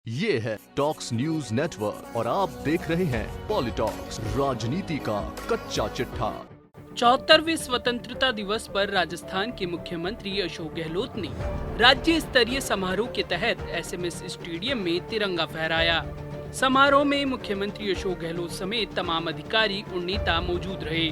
ये है talks news network और आप देख रहे हैं पॉलिटॉक्स, राजनीति का कच्चा चिट्ठा। 74वें स्वतंत्रता दिवस पर राजस्थान के मुख्यमंत्री अशोक गहलोत ने राज्य स्तरीय समारोह के तहत एसएमएस स्टेडियम में तिरंगा फहराया। समारोह में मुख्यमंत्री अशोक गहलोत समेत तमाम अधिकारी और नेता मौजूद रहे।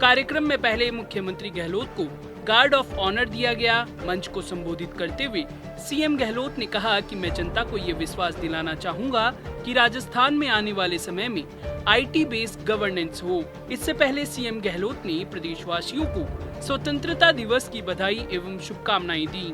कार्यक्रम में पहले मुख्यमंत्री गहलोत को गार्ड ऑफ ऑनर दिया गया। मंच को संबोधित करते हुए सीएम गहलोत ने कहा कि मैं जनता को ये विश्वास दिलाना चाहूंगा कि राजस्थान में आने वाले समय में आईटी बेस्ड गवर्नेंस हो। इससे पहले सीएम गहलोत ने प्रदेशवासियों को स्वतंत्रता दिवस की बधाई एवं शुभकामनाएं दी।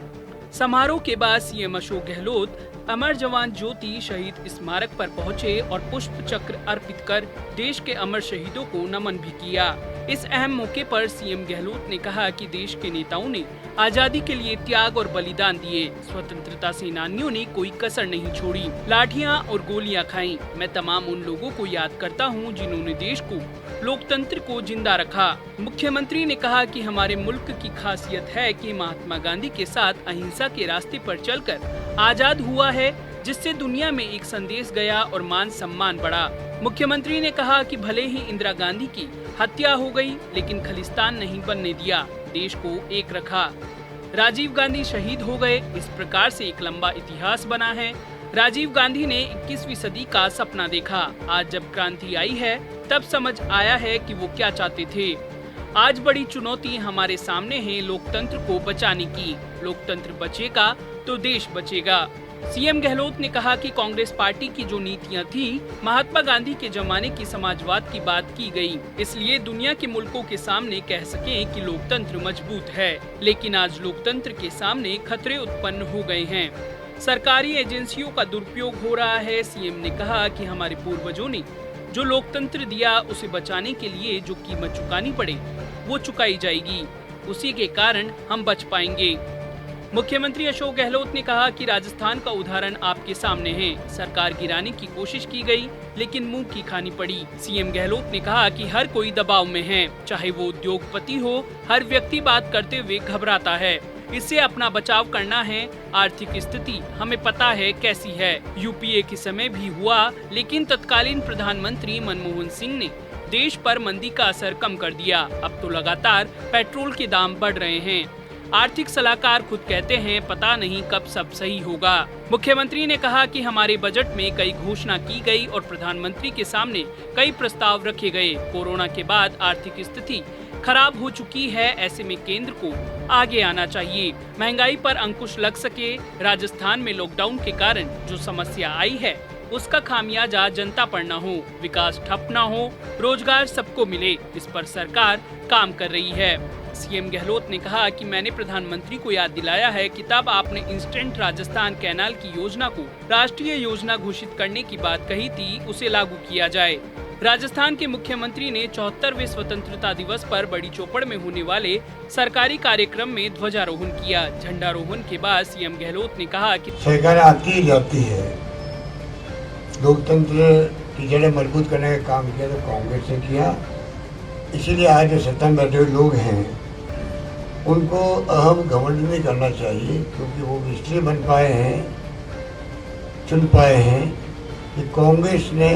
समारोह के बाद सीएम अशोक गहलोत अमर जवान ज्योति शहीद स्मारक पर पहुंचे और पुष्प चक्र अर्पित कर देश के अमर शहीदों को नमन भी किया। इस अहम मौके पर सीएम गहलोत ने कहा कि देश के नेताओं ने आजादी के लिए त्याग और बलिदान दिए। स्वतंत्रता सेनानियों ने कोई कसर नहीं छोड़ी, लाठियां और गोलियां खाई। मैं तमाम उन लोगों को याद करता हूं जिन्होंने देश को, लोकतंत्र को जिंदा रखा। मुख्यमंत्री ने कहा कि हमारे मुल्क की खासियत है कि महात्मा गांधी के साथ अहिंसा के रास्ते पर चलकर आजाद हुआ है, जिससे दुनिया में एक संदेश गया और मान सम्मान बढ़ा। मुख्यमंत्री ने कहा कि भले ही इंदिरा गांधी की हत्या हो गई, लेकिन खालिस्तान नहीं बनने दिया, देश को एक रखा। राजीव गांधी शहीद हो गए, इस प्रकार से एक लंबा इतिहास बना है। राजीव गांधी ने 21वीं सदी का सपना देखा। आज जब क्रांति आई है तब समझ आया है कि वो क्या चाहते थे। आज बड़ी चुनौती हमारे सामने है लोकतंत्र को बचाने की। लोकतंत्र बचेगा तो देश बचेगा। सीएम गहलोत ने कहा कि कांग्रेस पार्टी की जो नीतियां थी, महात्मा गांधी के जमाने की समाजवाद की बात की गई, इसलिए दुनिया के मुल्कों के सामने कह सकें कि लोकतंत्र मजबूत है। लेकिन आज लोकतंत्र के सामने खतरे उत्पन्न हो गए हैं। सरकारी एजेंसियों का दुरुपयोग हो रहा है। सीएम ने कहा कि हमारे पूर्वजों ने जो लोकतंत्र दिया, उसे बचाने के लिए जो कीमत चुकानी पड़े वो चुकाई जाएगी। उसी के कारण हम बच पाएंगे। मुख्यमंत्री अशोक गहलोत ने कहा कि राजस्थान का उदाहरण आपके सामने है। सरकार गिराने की कोशिश की गई, लेकिन मुंह की खानी पड़ी। सीएम गहलोत ने कहा कि हर कोई दबाव में है, चाहे वो उद्योगपति हो। हर व्यक्ति बात करते हुए घबराता है, इससे अपना बचाव करना है। आर्थिक स्थिति हमें पता है कैसी है। यूपीए के समय भी हुआ, लेकिन तत्कालीन प्रधानमंत्री मनमोहन सिंह ने देश पर मंदी का असर कम कर दिया। अब तो लगातार पेट्रोल के दाम बढ़ रहे हैं। आर्थिक सलाहकार खुद कहते हैं, पता नहीं कब सब सही होगा। मुख्यमंत्री ने कहा कि हमारे बजट में कई घोषणा की गई और प्रधानमंत्री के सामने कई प्रस्ताव रखे गए। कोरोना के बाद आर्थिक स्थिति खराब हो चुकी है, ऐसे में केंद्र को आगे आना चाहिए, महंगाई पर अंकुश लग सके। राजस्थान में लॉकडाउन के कारण जो समस्या आई है, उसका खामियाजा जनता पर न हो, विकास ठप न हो, रोजगार सबको मिले, इस पर सरकार काम कर रही है। सीएम गहलोत ने कहा कि मैंने प्रधानमंत्री को याद दिलाया है कि तब आपने इंस्टेंट राजस्थान कैनाल की योजना को राष्ट्रीय योजना घोषित करने की बात कही थी, उसे लागू किया जाए। राजस्थान के मुख्यमंत्री ने 74वें स्वतंत्रता दिवस पर बड़ी चौपड़ में होने वाले सरकारी कार्यक्रम में ध्वजारोहण किया। झंडारोहण के बाद सीएम गहलोत ने कहा कि सरकार आती जाती है, लोकतंत्र की जड़ें मजबूत करने का काम किया तो कांग्रेस ने किया। इसीलिए आज जो सत्ता में बैठे हुए लोग हैं, उनको अहम घमंड नहीं करना चाहिए, क्योंकि वो इसलिए बन पाए हैं, चुन पाए हैं कि कांग्रेस ने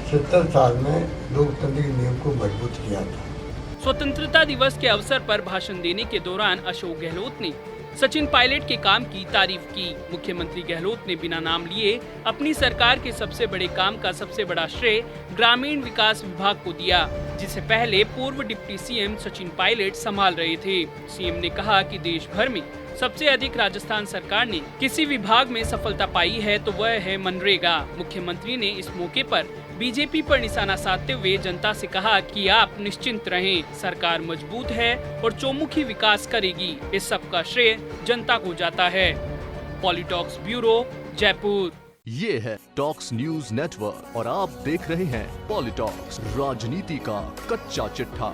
70 साल में लोकतंत्र के नियम को मजबूत किया था। स्वतंत्रता दिवस के अवसर पर भाषण देने के दौरान अशोक गहलोत ने सचिन पायलट के काम की तारीफ की। मुख्यमंत्री गहलोत ने बिना नाम लिए अपनी सरकार के सबसे बड़े काम का सबसे बड़ा श्रेय ग्रामीण विकास विभाग को दिया, जिसे पहले पूर्व डिप्टी सीएम सचिन पायलट संभाल रहे थे। सीएम ने कहा कि देश भर में सबसे अधिक राजस्थान सरकार ने किसी विभाग में सफलता पाई है तो वह है मनरेगा। मुख्यमंत्री ने इस मौके पर बीजेपी पर निशाना साधते हुए जनता से कहा कि आप निश्चिंत रहें, सरकार मजबूत है और चौमुखी विकास करेगी। इस सब का श्रेय जनता को जाता है। पॉलिटॉक्स ब्यूरो, जयपुर। ये है टॉक्स न्यूज नेटवर्क और आप देख रहे हैं पॉलिटॉक्स, राजनीति का कच्चा चिट्ठा।